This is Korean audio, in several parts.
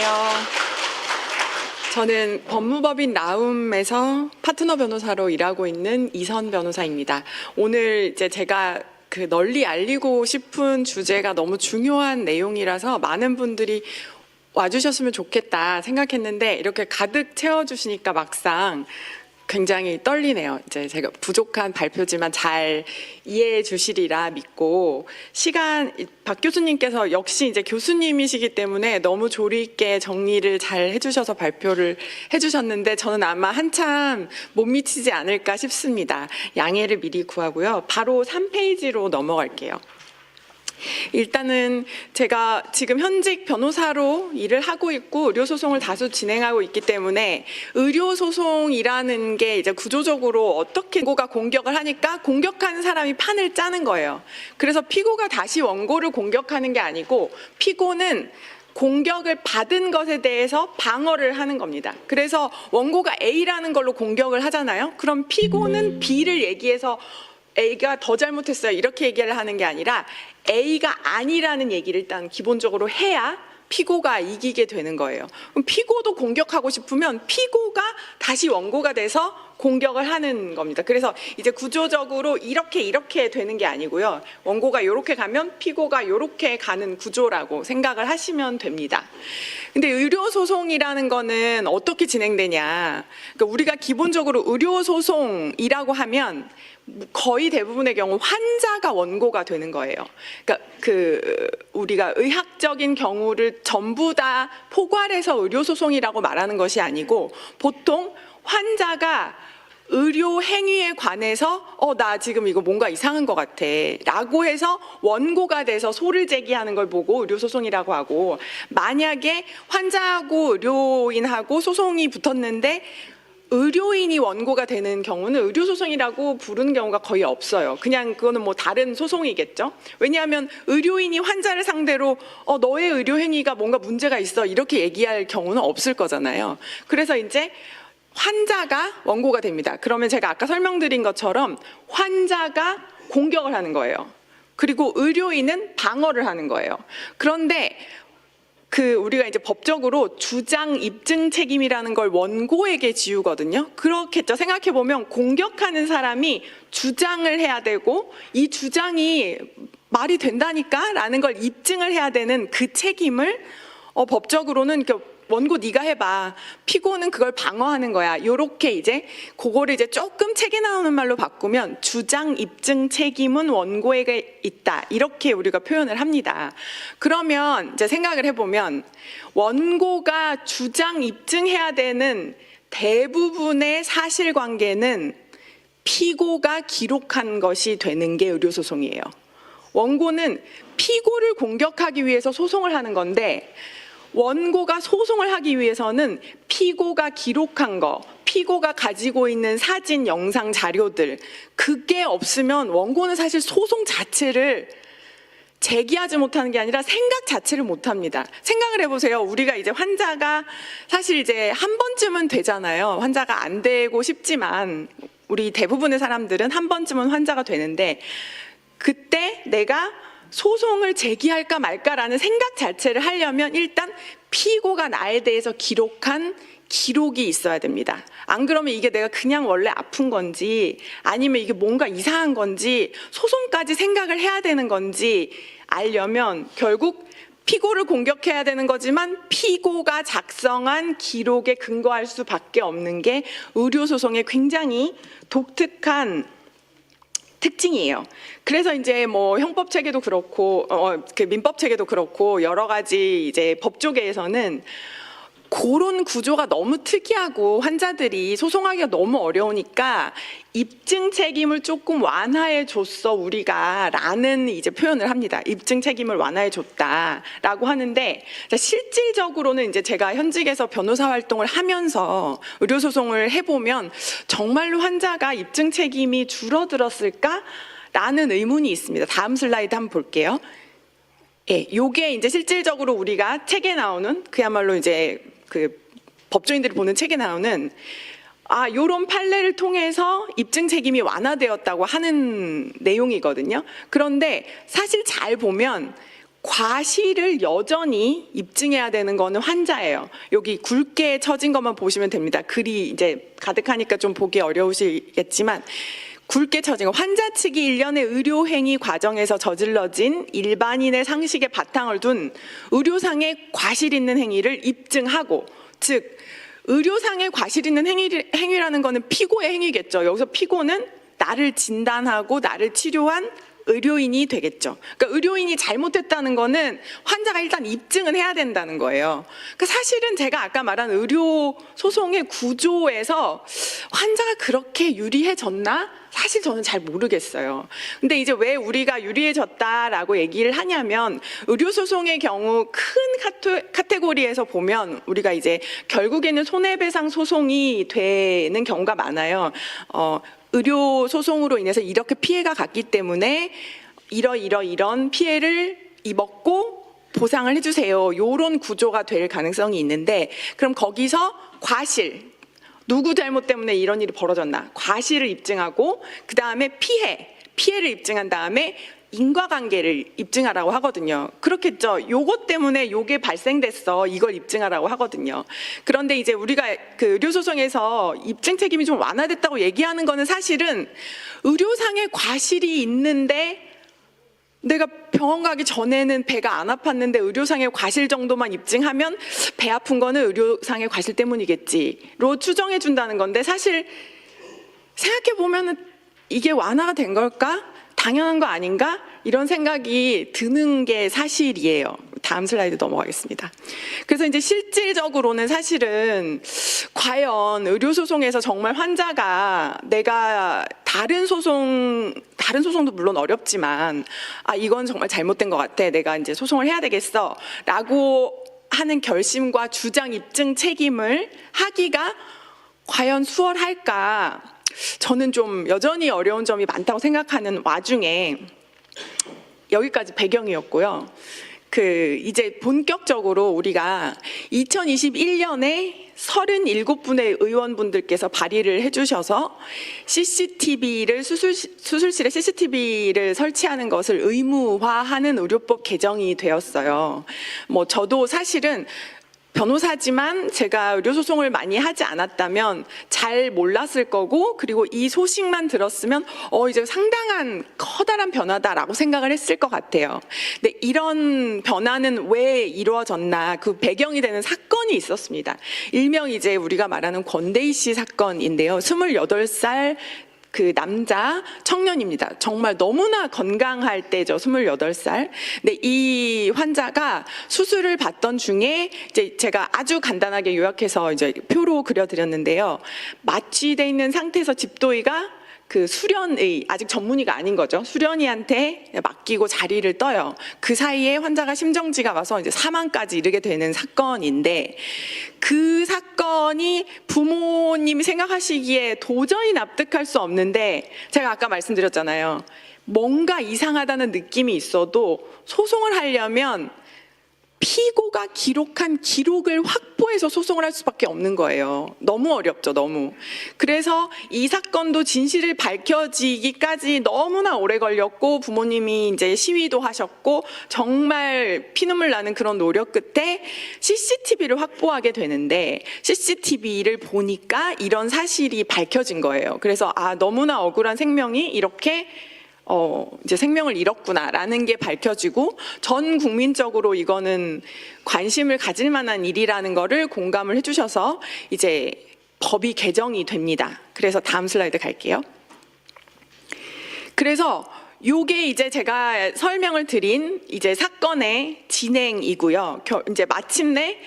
안녕하세요. 저는 법무법인 라움에서 파트너 변호사로 일하고 있는 이선 변호사입니다. 오늘 이제 제가 널리 알리고 싶은 주제가 너무 중요한 내용이라서 많은 분들이 와주셨으면 좋겠다 생각했는데 이렇게 가득 채워주시니까 막상 굉장히 떨리네요. 이제 제가 부족한 발표지만 잘 이해해 주시리라 믿고 박 교수님께서 역시 이제 교수님이시기 때문에 너무 조리 있게 정리를 잘 해주셔서 발표를 해주셨는데 저는 아마 한참 못 미치지 않을까 싶습니다. 양해를 미리 구하고요. 바로 3페이지로 넘어갈게요. 일단은 제가 지금 현직 변호사로 일을 하고 있고 의료소송을 다수 진행하고 있기 때문에 의료소송이라는 게 이제 구조적으로 어떻게 원고가 공격을 하니까 공격하는 사람이 판을 짜는 거예요. 그래서 피고가 다시 원고를 공격하는 게 아니고 피고는 공격을 받은 것에 대해서 방어를 하는 겁니다. 그래서 원고가 A라는 걸로 공격을 하잖아요. 그럼 피고는 B를 얘기해서 A가 더 잘못했어요 이렇게 얘기를 하는 게 아니라 A가 아니라는 얘기를 일단 기본적으로 해야 피고가 이기게 되는 거예요. 그럼 피고도 공격하고 싶으면 피고가 다시 원고가 돼서 공격을 하는 겁니다. 그래서 이제 구조적으로 이렇게 되는 게 아니고요. 원고가 이렇게 가면 피고가 이렇게 가는 구조라고 생각을 하시면 됩니다. 근데 의료소송이라는 거는 어떻게 진행되냐. 그러니까 우리가 기본적으로 의료소송이라고 하면 거의 대부분의 경우 환자가 원고가 되는 거예요. 그러니까 우리가 의학적인 경우를 전부 다 포괄해서 의료소송이라고 말하는 것이 아니고 보통 환자가 의료 행위에 관해서 나 지금 이거 뭔가 이상한 것 같아 라고 해서 원고가 돼서 소를 제기하는 걸 보고 의료소송이라고 하고, 만약에 환자하고 의료인하고 소송이 붙었는데 의료인이 원고가 되는 경우는 의료소송이라고 부르는 경우가 거의 없어요. 그냥 그거는 뭐 다른 소송이겠죠. 왜냐하면 의료인이 환자를 상대로 너의 의료행위가 뭔가 문제가 있어 이렇게 얘기할 경우는 없을 거잖아요. 그래서 이제 환자가 원고가 됩니다. 그러면 제가 아까 설명드린 것처럼 환자가 공격을 하는 거예요. 그리고 의료인은 방어를 하는 거예요. 그런데 우리가 이제 법적으로 주장 입증 책임이라는 걸 원고에게 지우거든요. 그렇겠죠. 생각해보면 공격하는 사람이 주장을 해야 되고 이 주장이 말이 된다니까 라는 걸 입증을 해야 되는 그 책임을 법적으로는 원고 네가 해봐. 피고는 그걸 방어하는 거야. 요렇게 이제 그거를 이제 조금 책에 나오는 말로 바꾸면 주장 입증 책임은 원고에게 있다. 이렇게 우리가 표현을 합니다. 그러면 이제 생각을 해보면 원고가 주장 입증해야 되는 대부분의 사실관계는 피고가 기록한 것이 되는 게 의료소송이에요. 원고는 피고를 공격하기 위해서 소송을 하는 건데 원고가 소송을 하기 위해서는 피고가 기록한 거, 피고가 가지고 있는 사진, 영상, 자료들 그게 없으면 원고는 사실 소송 자체를 제기하지 못하는 게 아니라 생각 자체를 못합니다. 생각을 해보세요. 우리가 이제 환자가 사실 이제 한 번쯤은 되잖아요. 환자가 안 되고 싶지만 우리 대부분의 사람들은 한 번쯤은 환자가 되는데 그때 내가 소송을 제기할까 말까라는 생각 자체를 하려면 일단 피고가 나에 대해서 기록한 기록이 있어야 됩니다. 안 그러면 이게 내가 그냥 원래 아픈 건지 아니면 이게 뭔가 이상한 건지 소송까지 생각을 해야 되는 건지 알려면 결국 피고를 공격해야 되는 거지만 피고가 작성한 기록에 근거할 수밖에 없는 게 의료소송의 굉장히 독특한 특징이에요. 그래서 이제 뭐 형법 체계도 그렇고 민법 체계도 그렇고 여러 가지 이제 법조계에서는 그런 구조가 너무 특이하고 환자들이 소송하기가 너무 어려우니까 입증 책임을 조금 완화해 줬어 우리가 라는 이제 표현을 합니다. 입증 책임을 완화해 줬다라고 하는데 실질적으로는 이제 제가 현직에서 변호사 활동을 하면서 의료소송을 해보면 정말로 환자가 입증 책임이 줄어들었을까? 라는 의문이 있습니다. 다음 슬라이드 한번 볼게요. 예, 요게 이제 실질적으로 우리가 책에 나오는 그야말로 이제 법조인들이 보는 책에 나오는 요런 판례를 통해서 입증 책임이 완화되었다고 하는 내용이거든요. 그런데 사실 잘 보면 과실을 여전히 입증해야 되는 거는 환자예요. 여기 굵게 쳐진 것만 보시면 됩니다. 글이 이제 가득하니까 좀 보기 어려우시겠지만 굵게 쳐진 거, 환자 측이 일련의 의료행위 과정에서 저질러진 일반인의 상식에 바탕을 둔 의료상의 과실 있는 행위를 입증하고, 즉 의료상의 과실 있는 행위라는 거는 피고의 행위겠죠. 여기서 피고는 나를 진단하고 나를 치료한 의료인이 되겠죠. 그러니까 의료인이 잘못했다는 거는 환자가 일단 입증은 해야 된다는 거예요. 그러니까 사실은 제가 아까 말한 의료 소송의 구조에서 환자가 그렇게 유리해졌나? 사실 저는 잘 모르겠어요. 근데 이제 왜 우리가 유리해졌다라고 얘기를 하냐면, 의료 소송의 경우 큰 카테고리에서 보면 우리가 이제 결국에는 손해배상 소송이 되는 경우가 많아요. 의료 소송으로 인해서 이렇게 피해가 갔기 때문에 이런 피해를 입었고 보상을 해주세요. 이런 구조가 될 가능성이 있는데, 그럼 거기서 과실, 누구 잘못 때문에 이런 일이 벌어졌나, 과실을 입증하고 그 다음에 피해를 입증한 다음에 인과관계를 입증하라고 하거든요. 그렇겠죠. 요것 때문에 요게 발생됐어, 이걸 입증하라고 하거든요. 그런데 이제 우리가 그 의료소송에서 입증 책임이 좀 완화됐다고 얘기하는 거는 사실은 의료상의 과실이 있는데, 내가 병원 가기 전에는 배가 안 아팠는데 의료상의 과실 정도만 입증하면 배 아픈 거는 의료상의 과실 때문이겠지로 추정해 준다는 건데, 사실 생각해 보면은 이게 완화가 된 걸까? 당연한 거 아닌가? 이런 생각이 드는 게 사실이에요. 다음 슬라이드 넘어가겠습니다. 그래서 이제 실질적으로는 사실은 과연 의료소송에서 정말 환자가 내가 다른 소송도 물론 어렵지만, 이건 정말 잘못된 것 같아, 내가 이제 소송을 해야 되겠어 라고 하는 결심과 주장 입증 책임을 하기가 과연 수월할까? 저는 좀 여전히 어려운 점이 많다고 생각하는 와중에 여기까지 배경이었고요. 이제 본격적으로 우리가 2021년에 37분의 의원분들께서 발의를 해주셔서 CCTV를 수술실에 CCTV를 설치하는 것을 의무화하는 의료법 개정이 되었어요. 저도 사실은 변호사지만 제가 의료소송을 많이 하지 않았다면 잘 몰랐을 거고, 그리고 이 소식만 들었으면 이제 상당한 커다란 변화다라고 생각을 했을 것 같아요. 근데 이런 변화는 왜 이루어졌나, 그 배경이 되는 사건이 있었습니다. 일명 이제 우리가 말하는 권대희 씨 사건인데요. 28살 그 남자 청년입니다. 정말 너무나 건강할 때죠. 28살. 근데 이 환자가 수술을 받던 중에, 이제 제가 아주 간단하게 요약해서 이제 표로 그려드렸는데요. 마취돼 있는 상태에서 집도의가 그 수련의, 아직 전문의가 아닌 거죠, 수련의한테 맡기고 자리를 떠요. 그 사이에 환자가 심정지가 와서 이제 사망까지 이르게 되는 사건인데, 그 사건이 부모님이 생각하시기에 도저히 납득할 수 없는데, 제가 아까 말씀드렸잖아요. 뭔가 이상하다는 느낌이 있어도 소송을 하려면 피고가 기록한 기록을 확보해서 소송을 할 수밖에 없는 거예요. 너무 어렵죠, 너무. 그래서 이 사건도 진실을 밝혀지기까지 너무나 오래 걸렸고, 부모님이 이제 시위도 하셨고, 정말 피눈물 나는 그런 노력 끝에 CCTV를 확보하게 되는데, CCTV를 보니까 이런 사실이 밝혀진 거예요. 그래서 너무나 억울한 생명이 이렇게 이제 생명을 잃었구나라는 게 밝혀지고, 전 국민적으로 이거는 관심을 가질 만한 일이라는 거를 공감을 해주셔서 이제 법이 개정이 됩니다. 그래서 다음 슬라이드 갈게요. 그래서 요게 이제 제가 설명을 드린 이제 사건의 진행이고요. 이제 마침내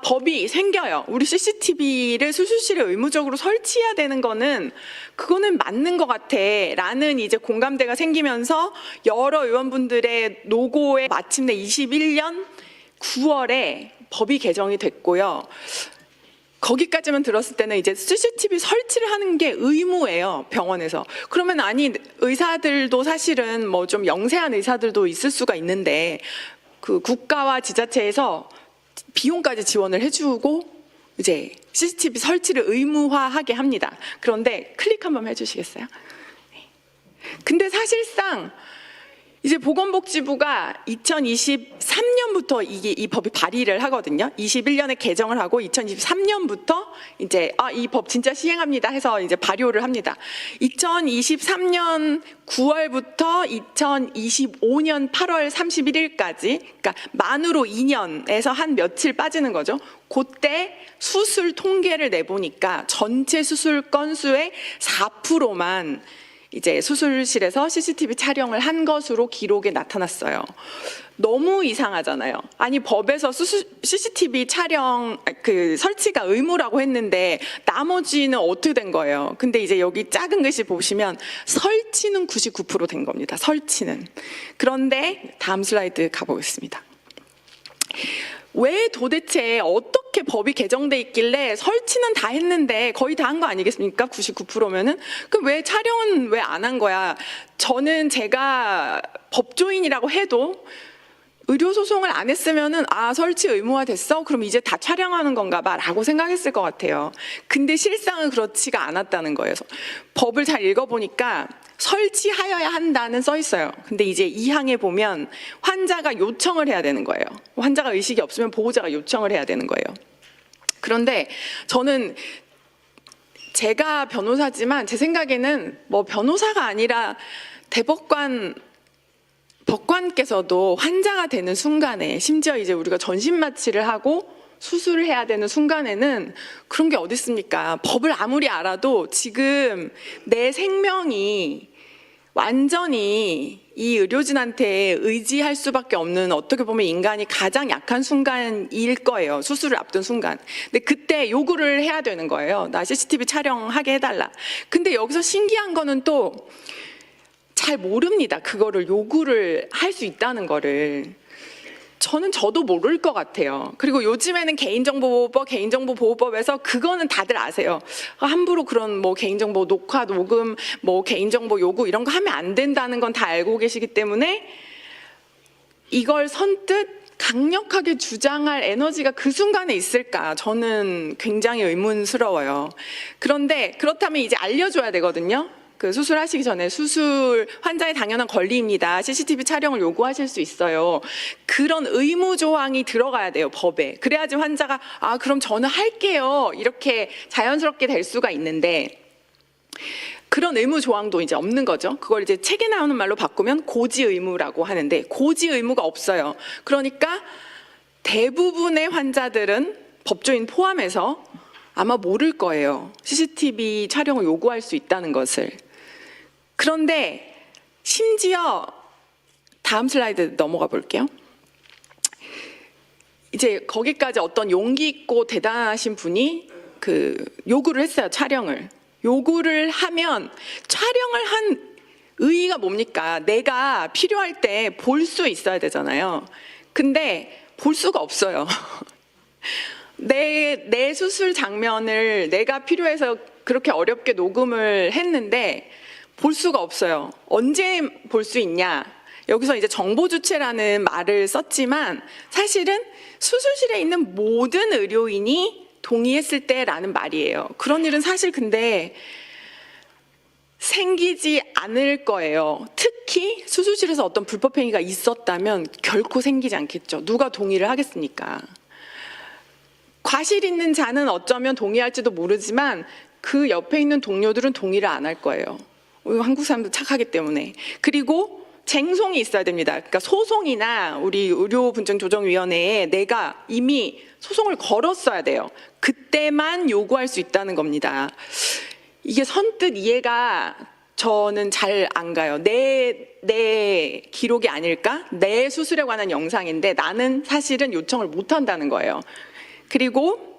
법이 생겨요. 우리 CCTV를 수술실에 의무적으로 설치해야 되는 거는, 그거는 맞는 것 같아 라는 이제 공감대가 생기면서 여러 의원분들의 노고에 마침내 21년 9월에 법이 개정이 됐고요. 거기까지만 들었을 때는 이제 CCTV 설치를 하는 게 의무예요, 병원에서. 그러면 의사들도 사실은 좀 영세한 의사들도 있을 수가 있는데, 그 국가와 지자체에서 비용까지 지원을 해주고 이제 CCTV 설치를 의무화하게 합니다. 그런데 클릭 한번 해주시겠어요? 근데 사실상 이제 보건복지부가 2023년부터 이 법이 발의를 하거든요. 21년에 개정을 하고 2023년부터 이제 이 법 진짜 시행합니다 해서 이제 발효를 합니다. 2023년 9월부터 2025년 8월 31일까지, 그러니까 만으로 2년에서 한 며칠 빠지는 거죠. 그때 수술 통계를 내보니까 전체 수술 건수의 4%만 이제 수술실에서 CCTV 촬영을 한 것으로 기록에 나타났어요. 너무 이상하잖아요. 아니 법에서 CCTV 촬영 설치가 의무라고 했는데 나머지는 어떻게 된 거예요? 근데 이제 여기 작은 글씨 보시면 설치는 99% 된 겁니다. 설치는. 그런데 다음 슬라이드 가보겠습니다. 왜 도대체 어떻게 법이 개정돼 있길래 설치는 다 했는데 거의 다 한 거 아니겠습니까? 99%면은. 그럼 왜 촬영은 왜 안 한 거야? 저는 제가 법조인이라고 해도 의료소송을 안 했으면은 설치 의무화 됐어? 그럼 이제 다 촬영하는 건가 봐 라고 생각했을 것 같아요. 근데 실상은 그렇지가 않았다는 거예요. 법을 잘 읽어보니까 설치하여야 한다는 써 있어요. 근데 이제 2항에 보면 환자가 요청을 해야 되는 거예요. 환자가 의식이 없으면 보호자가 요청을 해야 되는 거예요. 그런데 저는 제가 변호사지만 제 생각에는 뭐 변호사가 아니라 법관께서도 환자가 되는 순간에, 심지어 이제 우리가 전신 마취를 하고 수술을 해야 되는 순간에는 그런 게 어디 있습니까? 법을 아무리 알아도 지금 내 생명이 완전히 이 의료진한테 의지할 수밖에 없는, 어떻게 보면 인간이 가장 약한 순간일 거예요. 수술을 앞둔 순간. 근데 그때 요구를 해야 되는 거예요. 나 CCTV 촬영하게 해달라. 근데 여기서 신기한 거는 또 잘 모릅니다. 그거를 요구를 할 수 있다는 거를. 저도 모를 것 같아요. 그리고 요즘에는 개인정보보호법, 개인정보보호법에서 그거는 다들 아세요. 함부로 그런 뭐 개인정보 녹화, 녹음, 뭐 개인정보 요구 이런 거 하면 안 된다는 건 다 알고 계시기 때문에 이걸 선뜻 강력하게 주장할 에너지가 그 순간에 있을까? 저는 굉장히 의문스러워요. 그런데 그렇다면 이제 알려줘야 되거든요. 그 수술하시기 전에 수술 환자의 당연한 권리입니다. CCTV 촬영을 요구하실 수 있어요. 그런 의무 조항이 들어가야 돼요, 법에. 그래야지 환자가 그럼 저는 할게요. 이렇게 자연스럽게 될 수가 있는데 그런 의무 조항도 이제 없는 거죠. 그걸 이제 책에 나오는 말로 바꾸면 고지 의무라고 하는데 고지 의무가 없어요. 그러니까 대부분의 환자들은 법조인 포함해서 아마 모를 거예요. CCTV 촬영을 요구할 수 있다는 것을. 그런데 심지어 다음 슬라이드 넘어가 볼게요. 이제 거기까지 어떤 용기 있고 대단하신 분이 요구를 했어요. 촬영을. 요구를 하면 촬영을 한 의의가 뭡니까? 내가 필요할 때 볼 수 있어야 되잖아요. 근데 볼 수가 없어요. 내 수술 장면을 내가 필요해서 그렇게 어렵게 녹음을 했는데 볼 수가 없어요. 언제 볼 수 있냐? 여기서 이제 정보주체라는 말을 썼지만 사실은 수술실에 있는 모든 의료인이 동의했을 때라는 말이에요. 그런 일은 사실 근데 생기지 않을 거예요. 특히 수술실에서 어떤 불법 행위가 있었다면 결코 생기지 않겠죠. 누가 동의를 하겠습니까? 과실 있는 자는 어쩌면 동의할지도 모르지만 그 옆에 있는 동료들은 동의를 안 할 거예요. 한국 사람들 착하기 때문에. 그리고 쟁송이 있어야 됩니다. 그러니까 소송이나 우리 의료분쟁조정위원회에 내가 이미 소송을 걸었어야 돼요. 그때만 요구할 수 있다는 겁니다. 이게 선뜻 이해가 저는 잘 안 가요. 내 기록이 아닐까? 내 수술에 관한 영상인데 나는 사실은 요청을 못 한다는 거예요. 그리고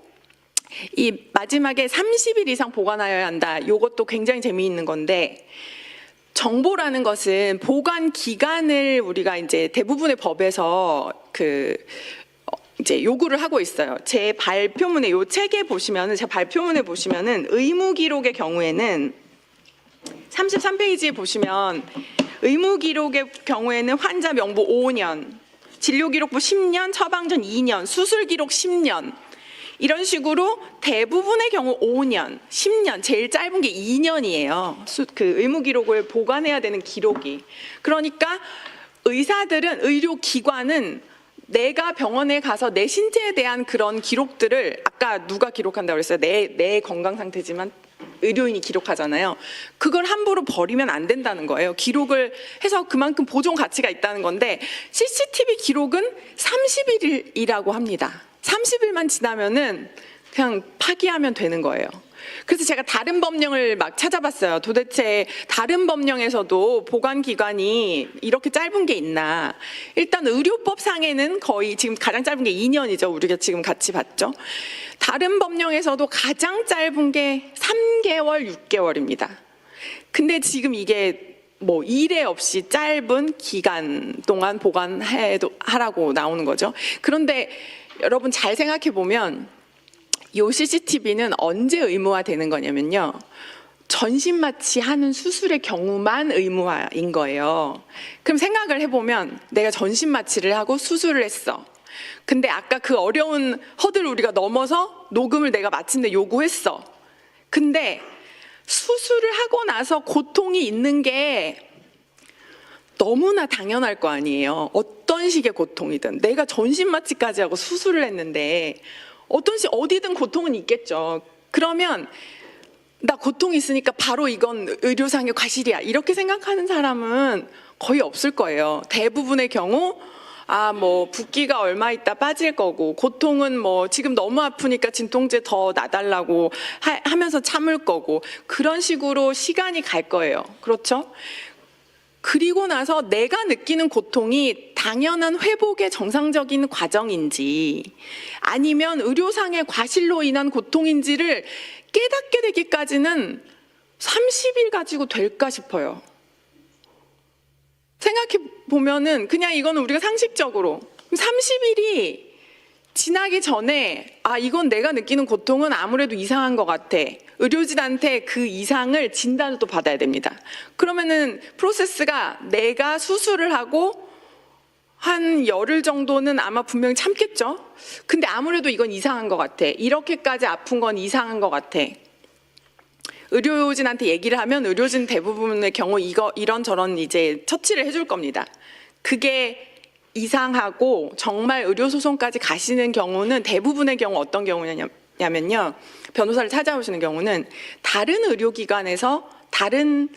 이 마지막에 30일 이상 보관하여야 한다. 이것도 굉장히 재미있는 건데 정보라는 것은 보관 기간을 우리가 이제 대부분의 법에서 이제 요구를 하고 있어요. 제 발표문에 요 책에 보시면은 제 발표문에 보시면은 의무 기록의 경우에는 33페이지에 보시면 의무 기록의 경우에는 환자 명부 5년, 진료 기록부 10년, 처방 전 2년, 수술 기록 10년. 이런 식으로 대부분의 경우 5년, 10년, 제일 짧은 게 2년이에요. 그 의무 기록을 보관해야 되는 기록이. 그러니까 의사들은, 의료기관은 내가 병원에 가서 내 신체에 대한 그런 기록들을, 아까 누가 기록한다고 그랬어요? 내 건강 상태지만 의료인이 기록하잖아요. 그걸 함부로 버리면 안 된다는 거예요. 기록을 해서 그만큼 보존 가치가 있다는 건데, CCTV 기록은 30일이라고 합니다. 30일만 지나면은 그냥 파기하면 되는 거예요. 그래서 제가 다른 법령을 막 찾아봤어요. 도대체 다른 법령에서도 보관기간이 이렇게 짧은 게 있나. 일단 의료법상에는 거의 지금 가장 짧은 게 2년이죠. 우리가 지금 같이 봤죠. 다른 법령에서도 가장 짧은 게 3개월, 6개월입니다. 근데 지금 이게 뭐 이례 없이 짧은 기간 동안 보관하라고 나오는 거죠. 그런데 여러분 잘 생각해 보면 이 CCTV는 언제 의무화되는 거냐면요. 전신마취 하는 수술의 경우만 의무화인 거예요. 그럼 생각을 해보면 내가 전신마취를 하고 수술을 했어. 근데 아까 그 어려운 허들을 우리가 넘어서 녹음을 내가 마침내 요구했어. 근데 수술을 하고 나서 고통이 있는 게 너무나 당연할 거 아니에요. 어떤 식의 고통이든. 내가 전신마취까지 하고 수술을 했는데 어디든 고통은 있겠죠. 그러면 나 고통이 있으니까 바로 이건 의료상의 과실이야, 이렇게 생각하는 사람은 거의 없을 거예요. 대부분의 경우 뭐 붓기가 얼마 있다 빠질 거고, 고통은 뭐 지금 너무 아프니까 진통제 더 놔달라고 하면서 참을 거고, 그런 식으로 시간이 갈 거예요. 그렇죠? 그리고 나서 내가 느끼는 고통이 당연한 회복의 정상적인 과정인지 아니면 의료상의 과실로 인한 고통인지를 깨닫게 되기까지는 30일 가지고 될까 싶어요. 생각해 보면은 그냥 이거는 우리가 상식적으로 30일이 지나기 전에 이건 내가 느끼는 고통은 아무래도 이상한 것 같아. 의료진한테 그 이상을 진단을 또 받아야 됩니다. 그러면은 프로세스가 내가 수술을 하고 한 열흘 정도는 아마 분명히 참겠죠. 근데 아무래도 이건 이상한 것 같아. 이렇게까지 아픈 건 이상한 것 같아. 의료진한테 얘기를 하면 의료진 대부분의 경우 이런저런 이제 처치를 해줄 겁니다. 그게 이상하고 정말 의료소송까지 가시는 경우는 대부분의 경우 어떤 경우냐면요. 변호사를 찾아오시는 경우는 다른 의료기관에서 다른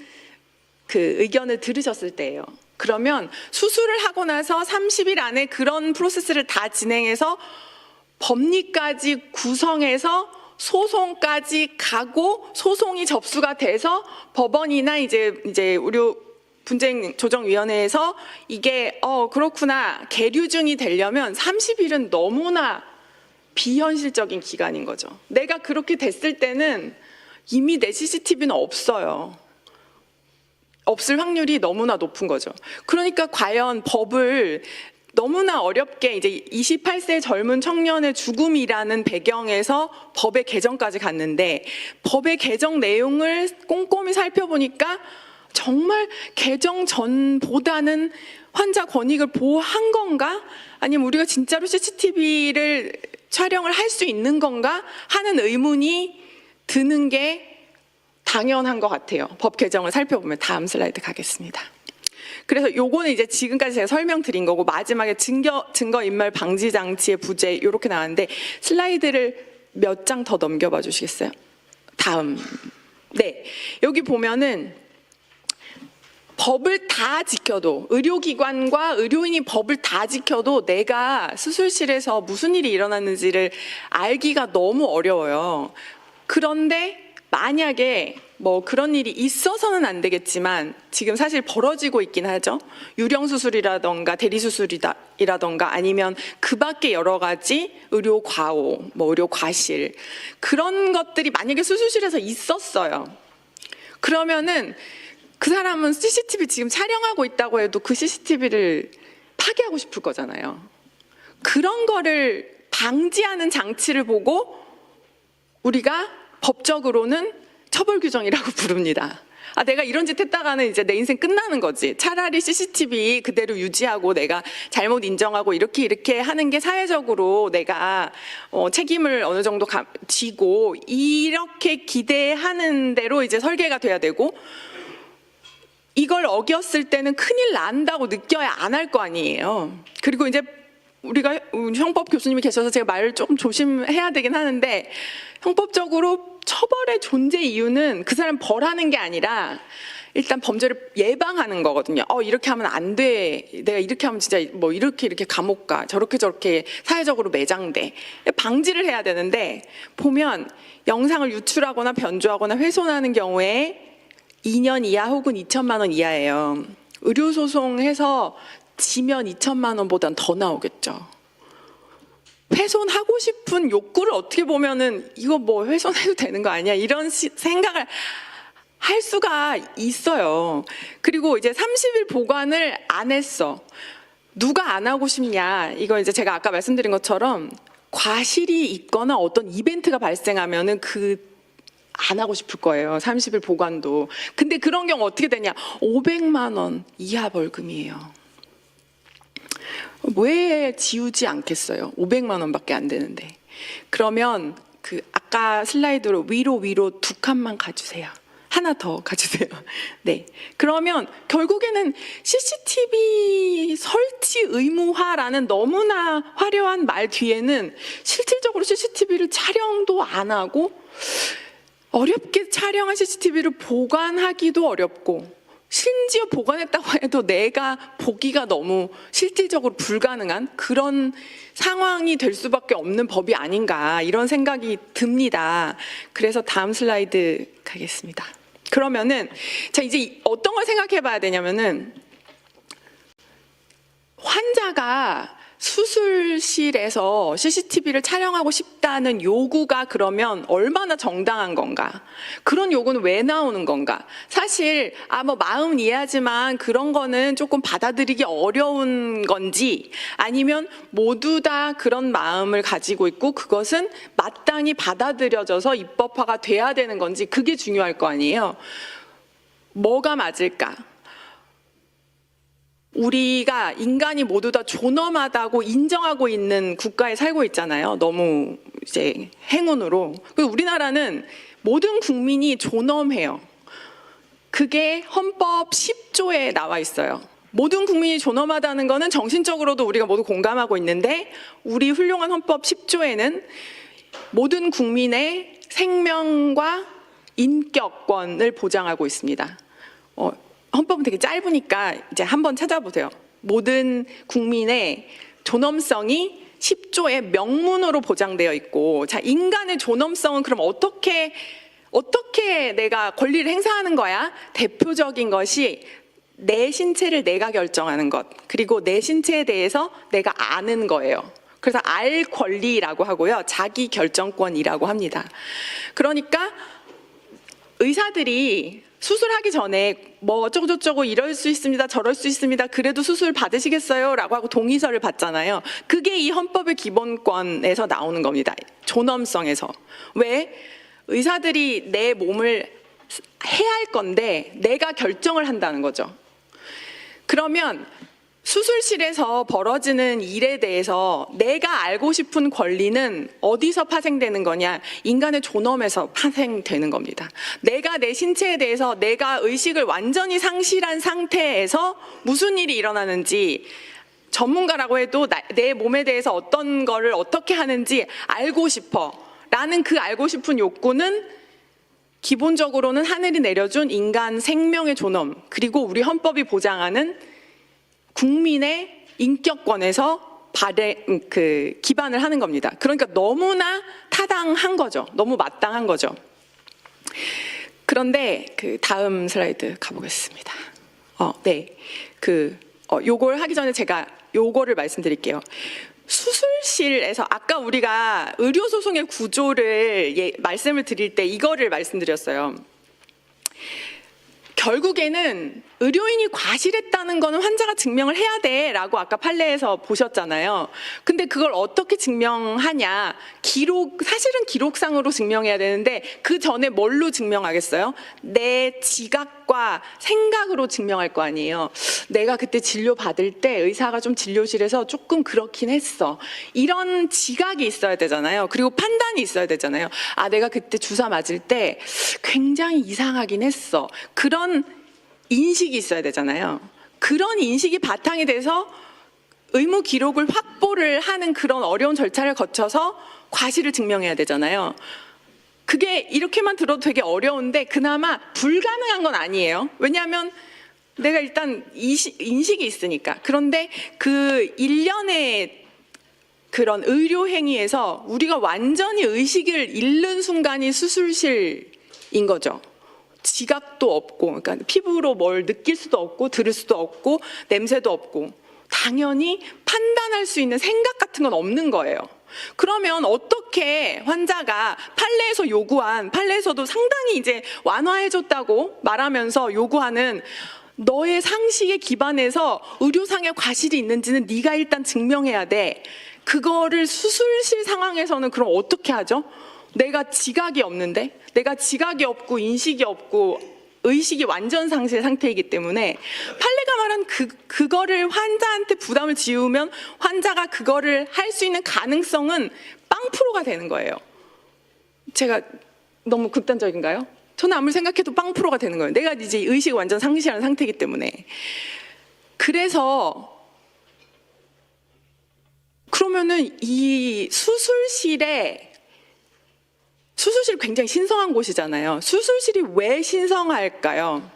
그 의견을 들으셨을 때예요. 그러면 수술을 하고 나서 30일 안에 그런 프로세스를 다 진행해서 법리까지 구성해서 소송까지 가고 소송이 접수가 돼서 법원이나 이제 의료 분쟁 조정위원회에서 이게 그렇구나 계류중이 되려면 30일은 너무나 비현실적인 기간인 거죠. 내가 그렇게 됐을 때는 이미 내 CCTV는 없어요. 없을 확률이 너무나 높은 거죠. 그러니까 과연 법을 너무나 어렵게 이제 28세 젊은 청년의 죽음이라는 배경에서 법의 개정까지 갔는데, 법의 개정 내용을 꼼꼼히 살펴보니까 정말 개정 전보다는 환자 권익을 보호한 건가? 아니면 우리가 진짜로 CCTV를 촬영을 할 수 있는 건가? 하는 의문이 드는 게 당연한 것 같아요. 법 개정을 살펴보면. 다음 슬라이드 가겠습니다. 그래서 요거는 이제 지금까지 제가 설명드린 거고, 마지막에 증거인멸 방지 장치의 부재 이렇게 나왔는데, 슬라이드를 몇 장 더 넘겨봐 주시겠어요? 다음. 네, 여기 보면은 법을 다 지켜도, 의료기관과 의료인이 법을 다 지켜도 내가 수술실에서 무슨 일이 일어났는지를 알기가 너무 어려워요. 그런데 만약에 뭐 그런 일이 있어서는 안 되겠지만 지금 사실 벌어지고 있긴 하죠. 유령수술이라던가 대리수술이라던가 아니면 그 밖에 여러 가지 의료 과오, 뭐 의료 과실, 그런 것들이 만약에 수술실에서 있었어요. 그러면은 그 사람은 CCTV 지금 촬영하고 있다고 해도 그 CCTV를 파기하고 싶을 거잖아요. 그런 거를 방지하는 장치를 보고 우리가 법적으로는 처벌 규정이라고 부릅니다. 내가 이런 짓 했다가는 이제 내 인생 끝나는 거지. 차라리 CCTV 그대로 유지하고 내가 잘못 인정하고 이렇게 하는 게 사회적으로 내가 책임을 어느 정도 지고 이렇게 기대하는 대로 이제 설계가 돼야 되고, 이걸 어겼을 때는 큰일 난다고 느껴야 안 할 거 아니에요. 그리고 이제 우리가 형법 교수님이 계셔서 제가 말을 조금 조심해야 되긴 하는데, 형법적으로 처벌의 존재 이유는 그 사람 벌하는 게 아니라 일단 범죄를 예방하는 거거든요. 이렇게 하면 안 돼. 내가 이렇게 하면 진짜 뭐 이렇게 감옥 가. 저렇게 사회적으로 매장돼. 방지를 해야 되는데, 보면 영상을 유출하거나 변조하거나 훼손하는 경우에 2년 이하 혹은 2천만 원 이하예요. 의료소송해서 지면 2천만 원보단 더 나오겠죠. 훼손하고 싶은 욕구를 어떻게 보면은 이거 뭐 훼손해도 되는 거 아니야? 이런 생각을 할 수가 있어요. 그리고 이제 30일 보관을 안 했어. 누가 안 하고 싶냐? 이거 이제 제가 아까 말씀드린 것처럼 과실이 있거나 어떤 이벤트가 발생하면은 안 하고 싶을 거예요. 30일 보관도. 근데 그런 경우 어떻게 되냐? 500만 원 이하 벌금이에요. 왜 지우지 않겠어요? 500만 원밖에 안 되는데. 그러면 아까 슬라이드로 위로 두 칸만 가주세요. 하나 더 가주세요. 네. 그러면 결국에는 CCTV 설치 의무화라는 너무나 화려한 말 뒤에는 실질적으로 CCTV를 촬영도 안 하고, 어렵게 촬영한 CCTV를 보관하기도 어렵고, 심지어 보관했다고 해도 내가 보기가 너무 실질적으로 불가능한 그런 상황이 될 수밖에 없는 법이 아닌가, 이런 생각이 듭니다. 그래서 다음 슬라이드 가겠습니다. 그러면은 자, 이제 어떤 걸 생각해 봐야 되냐면은, 환자가 수술실에서 CCTV를 촬영하고 싶다는 요구가 그러면 얼마나 정당한 건가? 그런 요구는 왜 나오는 건가? 사실 뭐 마음은 이해하지만 그런 거는 조금 받아들이기 어려운 건지, 아니면 모두 다 그런 마음을 가지고 있고 그것은 마땅히 받아들여져서 입법화가 돼야 되는 건지, 그게 중요할 거 아니에요. 뭐가 맞을까? 우리가 인간이 모두 다 존엄하다고 인정하고 있는 국가에 살고 있잖아요. 너무 이제 행운으로. 그리고 우리나라는 모든 국민이 존엄해요. 그게 헌법 10조에 나와 있어요. 모든 국민이 존엄하다는 거는 정신적으로도 우리가 모두 공감하고 있는데, 우리 훌륭한 헌법 10조에는 모든 국민의 생명과 인격권을 보장하고 있습니다. 헌법은 되게 짧으니까 이제 한번 찾아보세요. 모든 국민의 존엄성이 10조의 명문으로 보장되어 있고, 자, 인간의 존엄성은 그럼 어떻게 내가 권리를 행사하는 거야? 대표적인 것이 내 신체를 내가 결정하는 것, 그리고 내 신체에 대해서 내가 아는 거예요. 그래서 알 권리라고 하고요, 자기 결정권이라고 합니다. 그러니까 의사들이 수술하기 전에 뭐 어쩌고저쩌고 이럴 수 있습니다, 저럴 수 있습니다, 그래도 수술 받으시겠어요? 라고 하고 동의서를 받잖아요. 그게 이 헌법의 기본권에서 나오는 겁니다. 존엄성에서. 왜? 의사들이 내 몸을 해야 할 건데 내가 결정을 한다는 거죠. 그러면 수술실에서 벌어지는 일에 대해서 내가 알고 싶은 권리는 어디서 파생되는 거냐? 인간의 존엄에서 파생되는 겁니다. 내가 내 신체에 대해서 내가 의식을 완전히 상실한 상태에서 무슨 일이 일어나는지, 전문가라고 해도 내 몸에 대해서 어떤 거를 어떻게 하는지 알고 싶어 라는 그 알고 싶은 욕구는 기본적으로는 하늘이 내려준 인간 생명의 존엄, 그리고 우리 헌법이 보장하는 국민의 인격권에서 기반을 하는 겁니다. 그러니까 너무나 타당한 거죠. 너무 마땅한 거죠. 그런데 다음 슬라이드 가보겠습니다. 네. 요걸 하기 전에 제가 요거를 말씀드릴게요. 수술실에서 아까 우리가 의료소송의 구조를 말씀을 드릴 때 이거를 말씀드렸어요. 결국에는 의료인이 과실했다는 거는 환자가 증명을 해야 돼라고 아까 판례에서 보셨잖아요. 근데 그걸 어떻게 증명하냐? 사실은 기록상으로 증명해야 되는데 그 전에 뭘로 증명하겠어요? 내 지각과 생각으로 증명할 거 아니에요. 내가 그때 진료 받을 때 의사가 좀 진료실에서 조금 그렇긴 했어. 이런 지각이 있어야 되잖아요. 그리고 판단이 있어야 되잖아요. 내가 그때 주사 맞을 때 굉장히 이상하긴 했어. 그런 인식이 있어야 되잖아요. 그런 인식이 바탕이 돼서 의무 기록을 확보를 하는 그런 어려운 절차를 거쳐서 과실을 증명해야 되잖아요. 그게 이렇게만 들어도 되게 어려운데 그나마 불가능한 건 아니에요. 왜냐하면 내가 일단 인식이 있으니까. 그런데 그 일련의 그런 의료 행위에서 우리가 완전히 의식을 잃는 순간이 수술실인 거죠. 지각도 없고, 그러니까 피부로 뭘 느낄 수도 없고, 들을 수도 없고, 냄새도 없고, 당연히 판단할 수 있는 생각 같은 건 없는 거예요. 그러면 어떻게 환자가 판례에서도 상당히 이제 완화해줬다고 말하면서 요구하는 너의 상식에 기반해서 의료상의 과실이 있는지는 네가 일단 증명해야 돼. 그거를 수술실 상황에서는 그럼 어떻게 하죠? 내가 지각이 없는데? 내가 지각이 없고 인식이 없고 의식이 완전 상실 상태이기 때문에 판례가 말한 그거를 환자한테 부담을 지우면 환자가 그거를 할 수 있는 가능성은 0%가 되는 거예요. 제가 너무 극단적인가요? 저는 아무리 생각해도 0%가 되는 거예요. 내가 이제 의식이 완전 상실한 상태이기 때문에. 그래서 그러면은 이 수술실 굉장히 신성한 곳이잖아요. 수술실이 왜 신성할까요?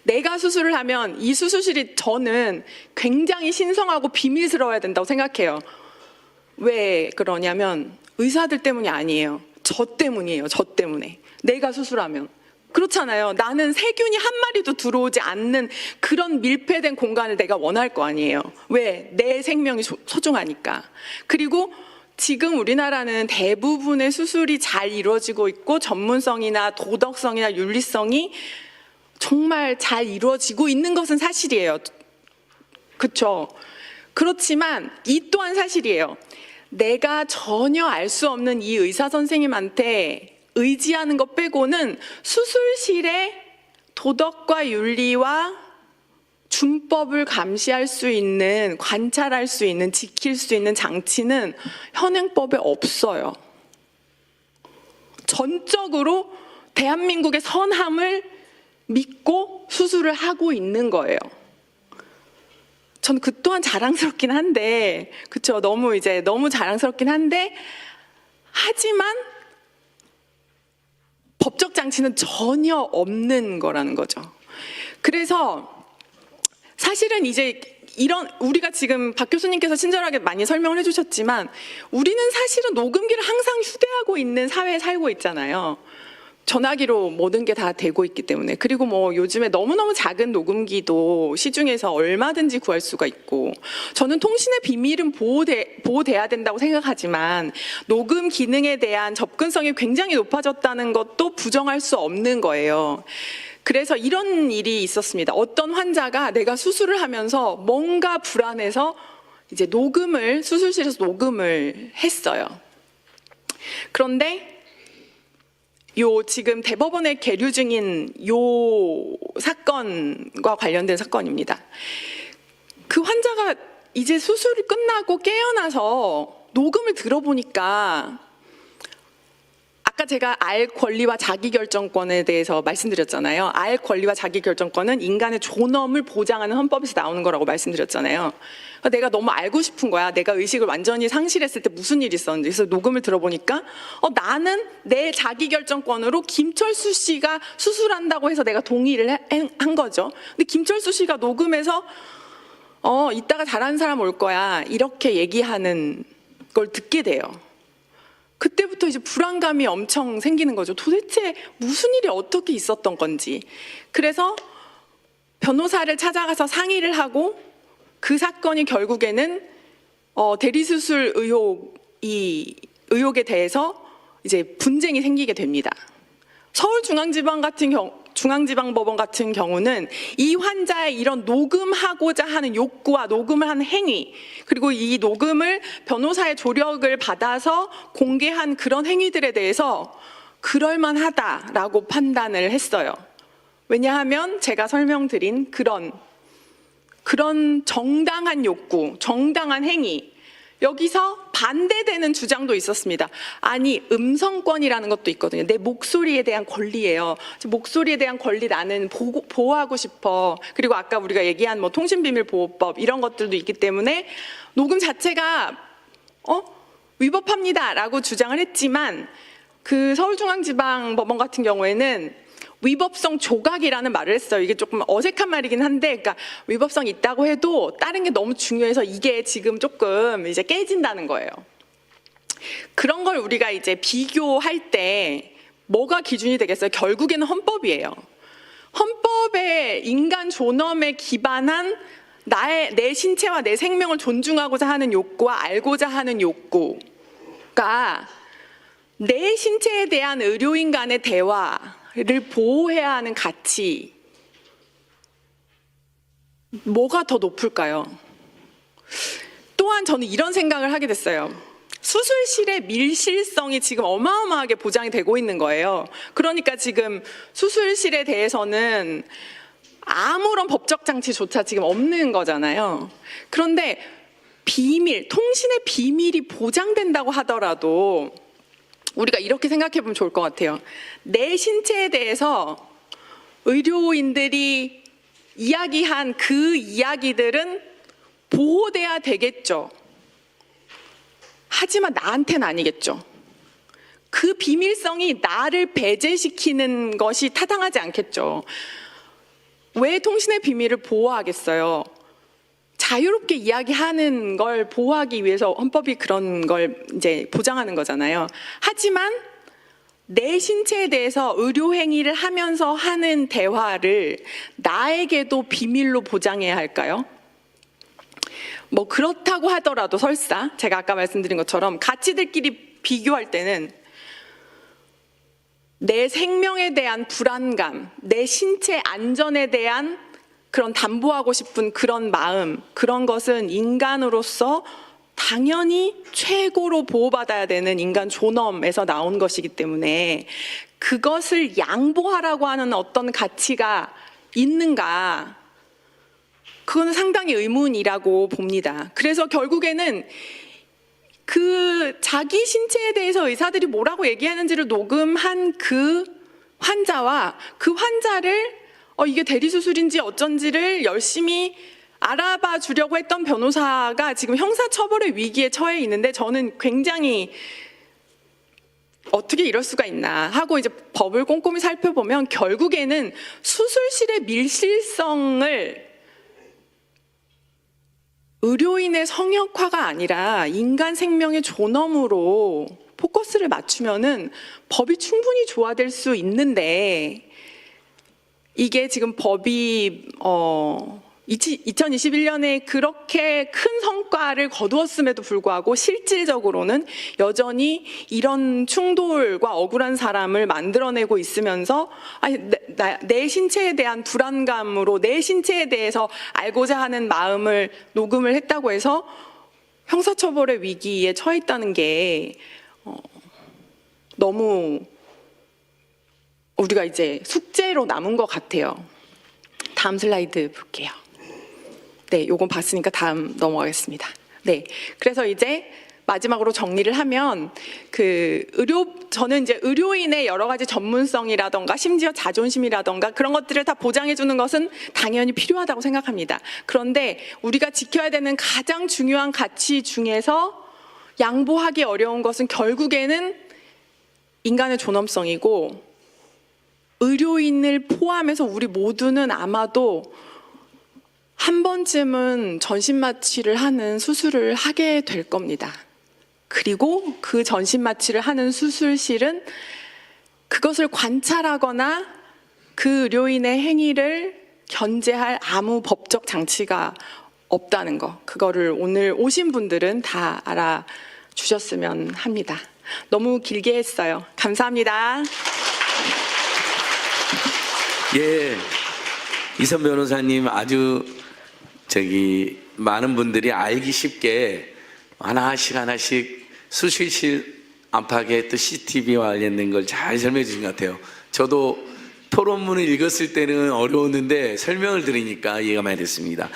내가 수술을 하면 이 수술실이 저는 굉장히 신성하고 비밀스러워야 된다고 생각해요. 왜 그러냐면 의사들 때문이 아니에요. 저 때문이에요. 저 때문에. 내가 수술하면. 그렇잖아요. 나는 세균이 한 마리도 들어오지 않는 그런 밀폐된 공간을 내가 원할 거 아니에요. 왜? 내 생명이 소중하니까. 그리고 지금 우리나라는 대부분의 수술이 잘 이루어지고 있고 전문성이나 도덕성이나 윤리성이 정말 잘 이루어지고 있는 것은 사실이에요. 그렇죠? 그렇지만 이 또한 사실이에요. 내가 전혀 알 수 없는 이 의사 선생님한테 의지하는 것 빼고는 수술실의 도덕과 윤리와 준법을 감시할 수 있는, 관찰할 수 있는, 지킬 수 있는 장치는 현행법에 없어요. 전적으로 대한민국의 선함을 믿고 수술을 하고 있는 거예요. 전 그 또한 자랑스럽긴 한데, 그쵸? 너무 자랑스럽긴 한데, 하지만 법적 장치는 전혀 없는 거라는 거죠. 그래서 사실은 이제 우리가 지금 박 교수님께서 친절하게 많이 설명을 해주셨지만 우리는 사실은 녹음기를 항상 휴대하고 있는 사회에 살고 있잖아요. 전화기로 모든 게 다 되고 있기 때문에. 그리고 뭐 요즘에 너무너무 작은 녹음기도 시중에서 얼마든지 구할 수가 있고, 저는 통신의 비밀은 보호돼야 된다고 생각하지만 녹음 기능에 대한 접근성이 굉장히 높아졌다는 것도 부정할 수 없는 거예요. 그래서 이런 일이 있었습니다. 어떤 환자가 내가 수술을 하면서 뭔가 불안해서 이제 수술실에서 녹음을 했어요. 그런데 지금 대법원에 계류 중인 사건과 관련된 사건입니다. 그 환자가 이제 수술이 끝나고 깨어나서 녹음을 들어보니까 아까 제가 알 권리와 자기결정권에 대해서 말씀드렸잖아요. 알 권리와 자기결정권은 인간의 존엄을 보장하는 헌법에서 나오는 거라고 말씀드렸잖아요. 내가 너무 알고 싶은 거야. 내가 의식을 완전히 상실했을 때 무슨 일이 있었는지. 그래서 녹음을 들어보니까 나는 내 자기결정권으로 김철수 씨가 수술한다고 해서 내가 동의를 한 거죠. 근데 김철수 씨가 녹음해서 이따가 잘하는 사람 올 거야. 이렇게 얘기하는 걸 듣게 돼요. 그때부터 이제 불안감이 엄청 생기는 거죠. 도대체 무슨 일이 어떻게 있었던 건지. 그래서 변호사를 찾아가서 상의를 하고 그 사건이 결국에는 대리수술 의혹에 대해서 이제 분쟁이 생기게 됩니다. 중앙지방법원 같은 경우는 이 환자의 이런 녹음하고자 하는 욕구와 녹음을 하는 행위, 그리고 이 녹음을 변호사의 조력을 받아서 공개한 그런 행위들에 대해서 그럴만하다라고 판단을 했어요. 왜냐하면 제가 설명드린 그런 정당한 욕구, 정당한 행위, 여기서 반대되는 주장도 있었습니다. 아니, 음성권이라는 것도 있거든요. 내 목소리에 대한 권리예요. 목소리에 대한 권리 나는 보호하고 싶어. 그리고 아까 우리가 얘기한 뭐 통신비밀보호법 이런 것들도 있기 때문에 녹음 자체가 위법합니다라고 주장을 했지만 그 서울중앙지방법원 같은 경우에는 위법성 조각이라는 말을 했어요. 이게 조금 어색한 말이긴 한데, 그러니까 위법성 있다고 해도 다른 게 너무 중요해서 이게 지금 조금 이제 깨진다는 거예요. 그런 걸 우리가 이제 비교할 때 뭐가 기준이 되겠어요? 결국에는 헌법이에요. 헌법의 인간 존엄에 기반한 내 신체와 내 생명을 존중하고자 하는 욕구와 알고자 하는 욕구가 내 신체에 대한 의료인 간의 대화를 보호해야 하는 가치, 뭐가 더 높을까요? 또한 저는 이런 생각을 하게 됐어요. 수술실의 밀실성이 지금 어마어마하게 보장이 되고 있는 거예요. 그러니까 지금 수술실에 대해서는 아무런 법적 장치조차 지금 없는 거잖아요. 그런데 통신의 비밀이 보장된다고 하더라도 우리가 이렇게 생각해 보면 좋을 것 같아요. 내 신체에 대해서 의료인들이 이야기한 그 이야기들은 보호돼야 되겠죠. 하지만 나한테는 아니겠죠. 그 비밀성이 나를 배제시키는 것이 타당하지 않겠죠. 왜 통신의 비밀을 보호하겠어요? 자유롭게 이야기하는 걸 보호하기 위해서 헌법이 그런 걸 이제 보장하는 거잖아요. 하지만 내 신체에 대해서 의료 행위를 하면서 하는 대화를 나에게도 비밀로 보장해야 할까요? 뭐 그렇다고 하더라도 설사 제가 아까 말씀드린 것처럼 가치들끼리 비교할 때는 내 생명에 대한 불안감, 내 신체 안전에 대한 그런 담보하고 싶은 그런 마음, 그런 것은 인간으로서 당연히 최고로 보호받아야 되는 인간 존엄에서 나온 것이기 때문에 그것을 양보하라고 하는 어떤 가치가 있는가, 그건 상당히 의문이라고 봅니다. 그래서 결국에는 그 자기 신체에 대해서 의사들이 뭐라고 얘기하는지를 녹음한 그 환자와 그 환자를 이게 대리수술인지 어쩐지를 열심히 알아봐 주려고 했던 변호사가 지금 형사처벌의 위기에 처해 있는데, 저는 굉장히 어떻게 이럴 수가 있나 하고 이제 법을 꼼꼼히 살펴보면 결국에는 수술실의 밀실성을 의료인의 성역화가 아니라 인간 생명의 존엄으로 포커스를 맞추면은 법이 충분히 조화될 수 있는데, 이게 지금 법이 2021년에 그렇게 큰 성과를 거두었음에도 불구하고 실질적으로는 여전히 이런 충돌과 억울한 사람을 만들어내고 있으면서 내 신체에 대한 불안감으로 내 신체에 대해서 알고자 하는 마음을 녹음을 했다고 해서 형사처벌의 위기에 처해 있다는 게 너무 우리가 이제 숙제로 남은 것 같아요. 다음 슬라이드 볼게요. 네, 요건 봤으니까 다음 넘어가겠습니다. 네, 그래서 이제 마지막으로 정리를 하면 저는 이제 의료인의 여러 가지 전문성이라던가 심지어 자존심이라던가 그런 것들을 다 보장해 주는 것은 당연히 필요하다고 생각합니다. 그런데 우리가 지켜야 되는 가장 중요한 가치 중에서 양보하기 어려운 것은 결국에는 인간의 존엄성이고, 의료인을 포함해서 우리 모두는 아마도 한 번쯤은 전신마취를 하는 수술을 하게 될 겁니다. 그리고 그 전신마취를 하는 수술실은 그것을 관찰하거나 그 의료인의 행위를 견제할 아무 법적 장치가 없다는 거, 그거를 오늘 오신 분들은 다 알아주셨으면 합니다. 너무 길게 했어요. 감사합니다. 예, 이선 변호사님 아주 많은 분들이 알기 쉽게 하나씩 수술실 안팎에 또 CCTV와 관련된 걸 잘 설명해 주신 것 같아요. 저도 토론문을 읽었을 때는 어려웠는데 설명을 들으니까 이해가 많이 됐습니다.